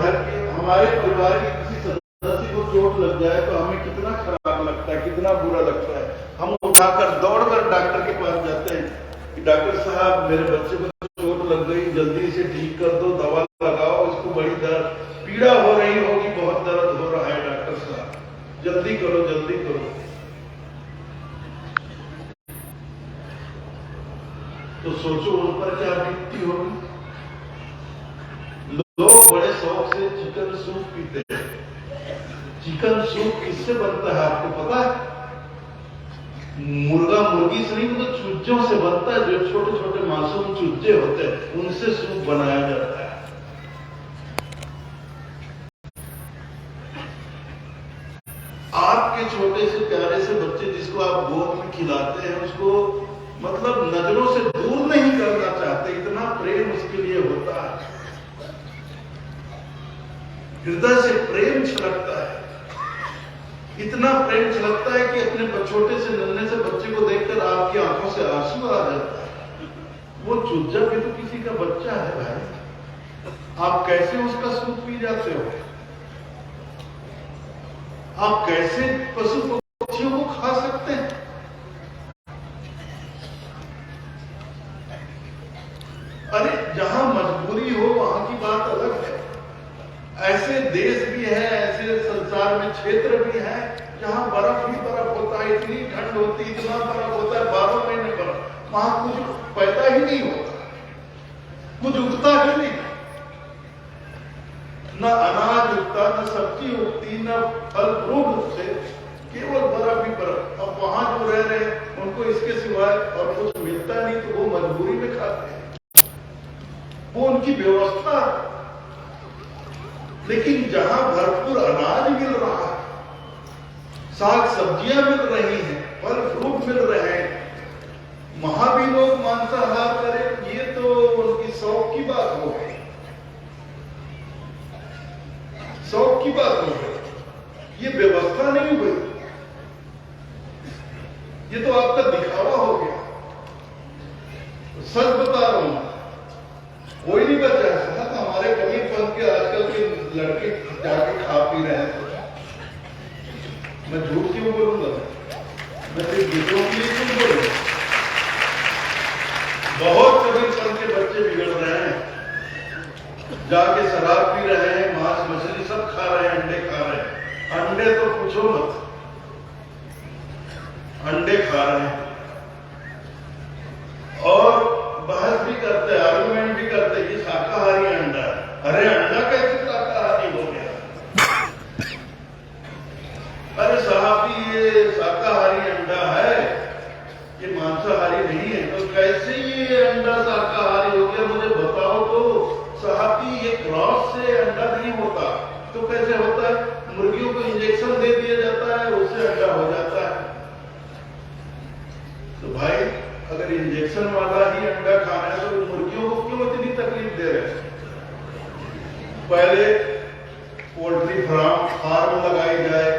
घर के हमारे परिवार के किसी सदस्य को चोट लग जाए तो हमें कितना खराब लगता है, कितना बुरा लगता है। हम उठाकर दौड़कर डॉक्टर के पास जाते हैं कि डॉक्टर साहब मेरे बच्चे को चोट लग गई, जल्दी से ठीक कर दो, दवा लगाओ, इसको बड़ी दर्द पीड़ा हो रही होगी, बहुत दर्द हो रहा है डॉक्टर साहब, जल्दी करो जल्दी करो। तो सोचो उन पर क्या बीतती होगी। लोग बड़े शौक से चिकन सूप पीते हैं। चिकन सूप किससे बनता है आपको पता है? मुर्गा मुर्गी से नहीं, तो चूजों से बनता है। जो छोटे छोटे मासूम चूजे होते हैं उनसे सूप बनाया जाता है। आपके छोटे से प्यारे से बच्चे जिसको आप गोद में खिलाते हैं उसको मतलब नजरों से दूर नहीं करना चाहते, इतना प्रेम उसके लिए होता है, हृदय से प्रेम छलकता है, इतना प्रेम छलकता है कि अपने छोटे से नन्हे से बच्चे को देखकर आपकी आंखों से आंसू आ जाता है। वो चूजा भी तो किसी का बच्चा है भाई, आप कैसे उसका सूप पी जाते हो? आप कैसे पशु पक्षियों को खा सकते हैं? अरे जहां मजबूरी हो वहां की बात अलग है। ऐसे देश भी है, ऐसे संसार में क्षेत्र भी है जहां बर्फ ही बर्फ होता है, इतनी ठंड होती, इतना बर्फ होता है, 12 महीने बर्फ, वहां कुछ पैदा ही नहीं होता, कुछ उगता ही नहीं, न अनाज उगता, न सब्जी उगती, न फल फ्रूट उगते, केवल बर्फ ही बर्फ। अब वहां जो रह रहे हैं उनको इसके सिवाय और कुछ मिलता नहीं, तो वो मजबूरी में खाते हैं, वो उनकी व्यवस्था। लेकिन जहां भरपूर अनाज मिल रहा है, साग सब्जियां मिल रही हैं, फल फ्रूट मिल रहे हैं, वहां भी लोग मांसाहार करें, ये तो उनकी शौक की बात हो गई, शौक की बात हो गई, ये व्यवस्था नहीं हुई, ये तो आपका दिखावा हो गया। सच बता रहा हूं, कोई नहीं बचा है साहब। हमारे कमीरपंथ के आजकल के लड़के जाके खा पी रहे हैं, मैं झूठ क्यों बोलूंगा? मैं सिर्फ गीतों के लिए क्यों बोलूंगा? बहुत कमीरपंथ के बच्चे बिगड़ रहे हैं, जाके शराब पी रहे हैं, मांस मछली सब खा रहे हैं, अंडे खा रहे हैं। अंडे तो पूछो मत, अंडे खा रहे हैं और बहस भी करते हैं, आर्गुमेंट भी करते हैं, ये शाकाहारी अंडा है। अरे अंडा कैसे शाकाहारी हो गया? अरे साहब ये शाकाहारी अंडा है, ये मांसाहारी नहीं है, तो कैसे ये अंडा शाकाहारी हो गया? मुझे बताओ तो साहब, ये क्रॉस से अंडा नहीं होता, तो कैसे होता है? मुर्गियों को इंजेक्शन दे दिया जाता है, उससे अंडा हो जाता है। तो भाई अगर इंजेक्शन वाला ही अंडा खाना है तो मुर्गियों को क्यों इतनी तकलीफ दे रहे हैं? पहले पोल्ट्री फार्म लगाई जाए,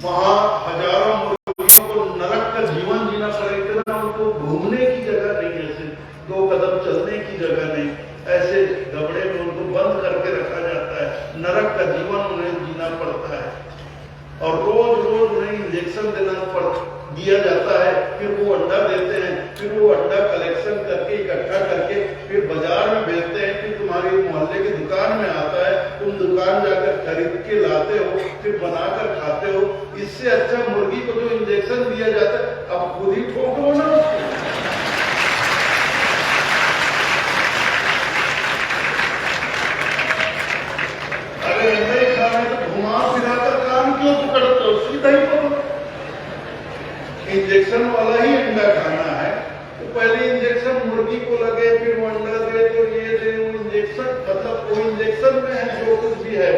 वहां हजारों मुर्गियों को नरक का जीवन जीना पड़े, इतना उनको घूमने की जगह नहीं, ऐसे 2 कदम चलने की जगह नहीं, ऐसे गबड़े में उनको बंद करके रखा जाता है, नरक का जीवन उन्हें जीना पड़ता है और रोज रोज उन्हें इंजेक्शन दिया जाता है। फिर वो अंडा देते हैं, फिर वो अंडा कलेक्शन करके इकट्ठा करके फिर बाजार में बेचते हैं, फिर तुम्हारे मोहल्ले की दुकान में आता है, तुम दुकान जाकर खरीद के लाते हो, फिर बनाकर खाते हो। इससे अच्छा मुर्गी को जो इंजेक्शन दिया जाता है, अब खुद ही ठोक लो ना। अरे नहीं खाने तो घुमा फिराकर काम क्यों पकड़ते हो? सीधा ही पकड़ो। इंजेक्शन वाला ही अंडा खाना है तो पहले इंजेक्शन मुर्गी को लगे, फिर वो अंडा दे, तो ये दे, वो इंजेक्शन, मतलब वो इंजेक्शन में है जो कुछ भी है,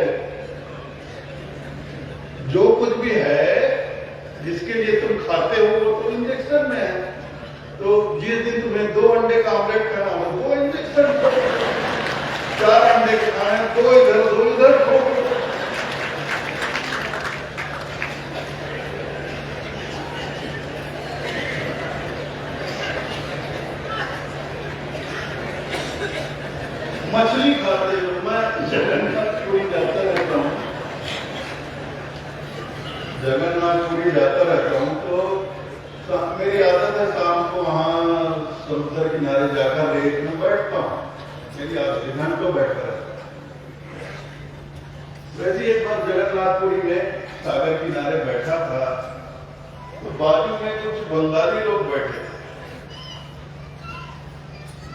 जो कुछ भी है जिसके लिए तुम खाते हो वो तो इंजेक्शन में है। तो जिस दिन तुम्हें 2 अंडे का ऑमलेट खाना हो, 2 इंजेक्शन, 4 अंडे खाना है, 2 इधर 2 इधर, मछली खाते हो, मैं जगन जगन्नाथपुरी जाता रहता हूँ तो मेरी आदत है शाम को वहाँ समुद्र किनारे जाकर रेत में बैठता हूँ। मेरी आदत घर को बैठता रहता हूँ। वैसे एक बार जगन्नाथपुरी में सागर किनारे बैठा था तो बाजू में कुछ बंगाली लोग बैठे थे।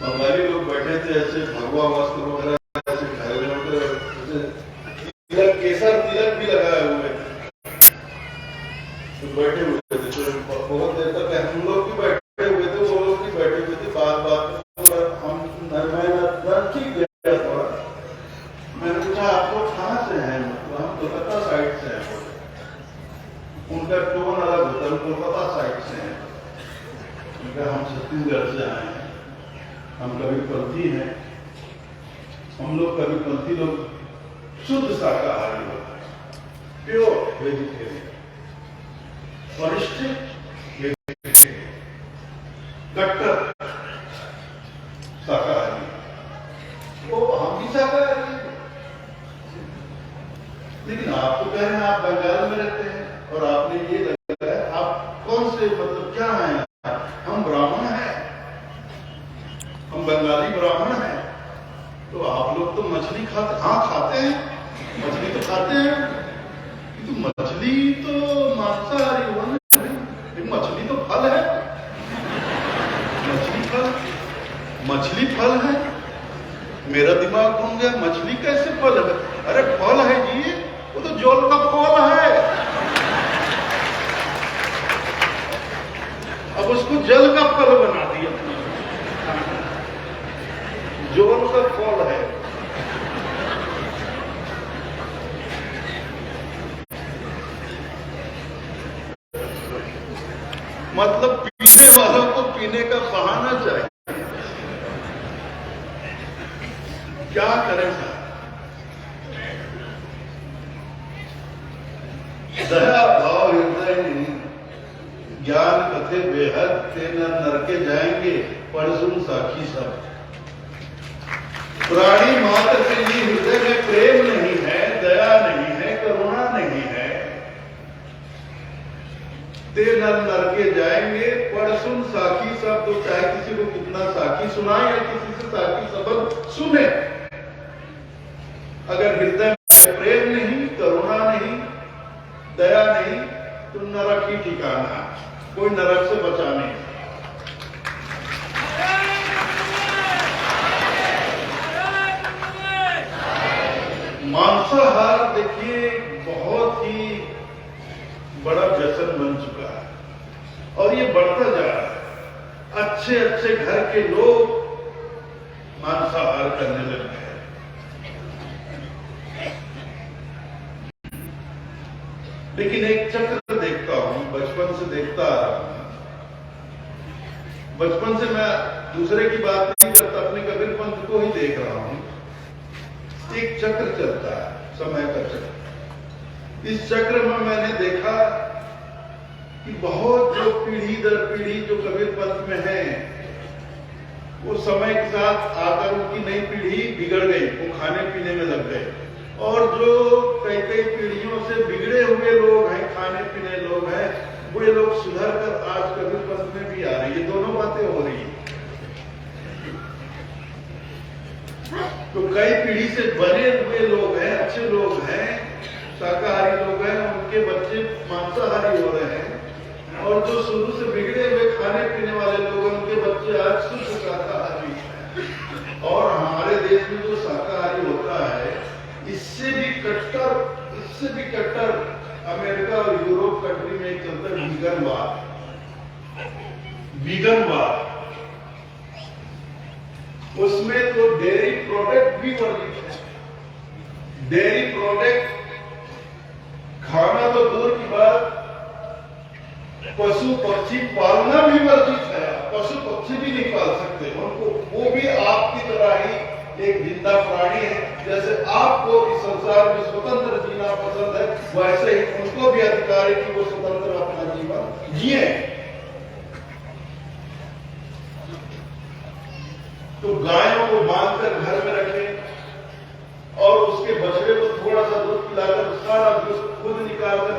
बंगाली लोग बैठे थे ऐसे भगवा वस्त्र वगैरह ऐसे घायल होकर, तिलक केसर तिलक भी लगाए हुए तो बैठे हुए थे। तो बहुत देर तक हम लोग भी बैठे हुए थे, वो लोग भी बैठे हुए थे। बात हम ठीक गया थोड़ा। मैंने पूछा आप लोग कहाँ से हैं? मतलब हम कोलकाता साइड से हैं। उनका टोन अलग होता है, कोलकाता साइड से हैं। उनका हम छत्तीसगढ़ से आए हैं, हम कभी पंथी हैं। हम लोग कभी पंथी लोग शुद्ध शाकाहारी होता है, प्योर वेजिटेरियन, परिष्ठित वेजिटेरियन, कट्टर शाकाहारी। वो हम भी शाकाहारी हैं। लेकिन आप तो कह रहे हैं आप बंगाल में रहते हैं और आपने ये लगा है, आप कौन से मतलब क्या हैं? हम ब्राह्मण हैं, हम बंगाली ब्राह्मण हैं। तो आप लोग तो मछली खाते? हाँ खाते हैं, मछली तो खाते हैं। तो मछली तो मांसाहारी हुआ नहीं, मछली तो फल है। मछली फल है। मेरा दिमाग घूम गया, मछली कैसे फल है? अरे फल है जी, वो तो जल का फल है। अब उसको जल का फल बना दिया, जल का फल है। मतलब पीने वालों को पीने का बहाना चाहिए। क्या करें साहब? दया भाव हृदय ज्ञान कथे बेहद ते नरके जाएंगे परसुन साखी सब। प्राणी मात्र के लिए हृदय में प्रेम नहीं है, दया नहीं है, करुणा नहीं है, ते नरके जाएंगे परसुन साखी सब। तो चाहे किसी को कितना साखी सुनाए या किसी से साखी शब्द सुने, अगर हृदय में प्रेम नहीं, करुणा नहीं, दया नहीं, तो नरक ही ठिकाना। कोई नरक से बचा नहीं। मांसाहार देखिए बहुत ही बड़ा व्यसन बन चुका है और ये बढ़ता जा रहा है। अच्छे अच्छे घर के लोग मांसाहार करने लग गए। लेकिन एक चक्र देखता हूं, बचपन से देखता आ रहा हूं। बचपन से मैं दूसरे की बात नहीं करता, अपने कबीर पंथ को ही देख रहा हूं। एक चक्र चलता है, समय का चक्र। इस चक्र में मैंने देखा कि बहुत जो पीढ़ी दर पीढ़ी जो कबीर पंथ में है, वो समय के साथ आकर उनकी नई पीढ़ी बिगड़ गई, वो खाने पीने में लग गए। और जो कई कई पीढ़ियों से बिगड़े हुए लोग हैं, खाने पीने लोग हैं, वे लोग सुधर कर आज कबीर पंथ में भी आ रहे हैं। ये दोनों बातें हो रही है। तो कई पीढ़ी से बने हुए लोग हैं, अच्छे लोग हैं, शाकाहारी लोग हैं, उनके बच्चे मांसाहारी हो रहे हैं। और जो शुरू से बिगड़े हुए खाने पीने वाले लोग हैं, उनके बच्चे आज शुद्ध शाकाहारी हैं। और हमारे देश में जो शाकाहारी होता है, इससे भी कट्टर अमेरिका और यूरोप कंट्री में एक चलता है वीगनवाद। उसमें तो डेयरी प्रोडक्ट भी वर्जित है। डेयरी प्रोडक्ट खाना तो दूर की बात, पशु पक्षी पालना भी वर्जित है। पशु पक्षी भी नहीं पाल सकते उनको, वो भी आपकी तरह ही एक जिंदा प्राणी है। जैसे आपको इस संसार में स्वतंत्र जीना पसंद है, वैसे ही उनको भी अधिकार है कि वो स्वतंत्र अपना जीवन जिए। तो गायों को बांधकर घर में रखें और उसके बछड़े को थोड़ा सा दूध पिलाकर सारा दूध खुद निकालकर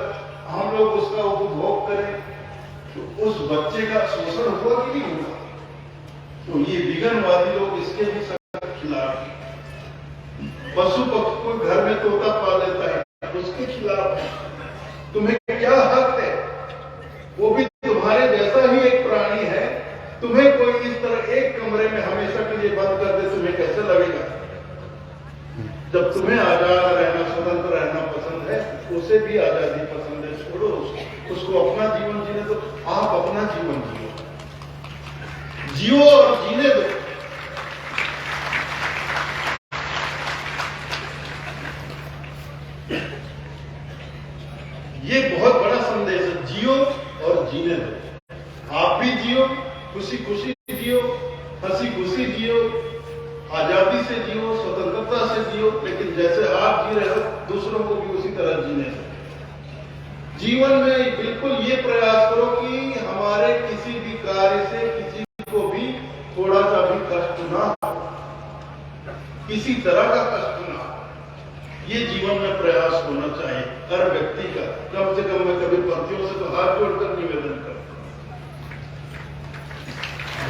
हम हम लोग उसका उपभोग करें तो उस बच्चे का शोषण हुआ कि नहीं हुआ? तो ये विघटनवादी लोग इसके भी सख्त खिलाफ हैं। पशु पक्षी को घर में तोता पाल लेता है, उसके खिलाफ है। तुम्हें क्या हक है? वो भी तुम्हारे जैसा ही एक प्राणी है। तुम्हें कोई इस तरह एक कमरे में हमेशा के लिए बंद कर दे, तुम्हें कैसे लगेगा? जब तुम्हें आजाद रहना, स्वतंत्र रहना पसंद है, उसे भी आजादी पसंद है, छोड़ो उसको अपना जीवन जीने दो। आप अपना जीवन जियो और जीने दो। ये बहुत बड़ा संदेश है, जियो और जीने दो। आप भी जियो, खुशी खुशी जियो, हंसी खुशी जियो, आजादी से जियो, स्वतंत्रता से जियो, लेकिन जैसे आप जी रहे हो दूसरों को भी उसी तरह जीने दो। जीवन में बिल्कुल ये प्रयास करो कि हमारे किसी भी कार्य से किसी को भी थोड़ा सा भी कष्ट ना हो, किसी तरह का कष्ट ना हो। ये जीवन में प्रयास होना चाहिए हर व्यक्ति का। कम से कम मैं कभी पंथियों से तो हाथ जोड़कर निवेदन करता हूं,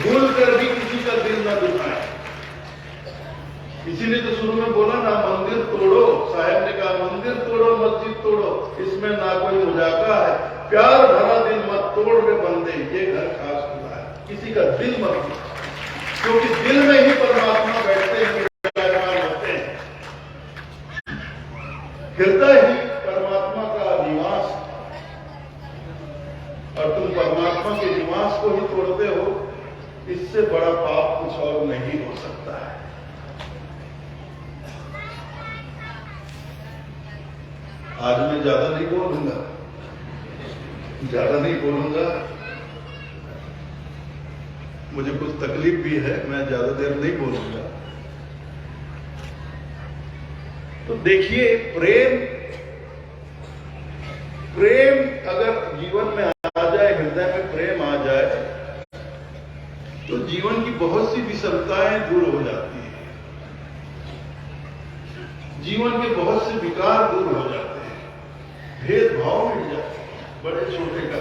भूल कर भी किसी का दिल ना दुखाए। इसीलिए तो शुरू में बोला ना, मंदिर तोड़ो। साहब ने कहा मंदिर तोड़ो, मस्जिद तोड़ो, इसमें ना कोई मुजाका है। प्यार भरा दिल मत तोड़ रे बंदे, ये घर खास खुदा है। किसी का दिल मत तोड़ो, क्योंकि दिल में ही परमात्मा बैठते हैं, विराजमान होते हैं। हृदय ही परमात्मा का निवास, और तुम परमात्मा के निवास को ही तोड़ते हो। इससे बड़ा पाप कुछ और नहीं हो सकता है। आज मैं ज्यादा नहीं बोलूंगा, मुझे कुछ तकलीफ भी है, मैं ज्यादा देर नहीं बोलूंगा। तो देखिए, प्रेम अगर जीवन में आ जाए, हृदय में प्रेम आ जाए, तो जीवन की बहुत सी विषमताएं दूर हो जाती है, जीवन के बहुत से विकार दूर हो जाते हैं, भेदभाव मिट जाते हैं, बड़े छोटे का।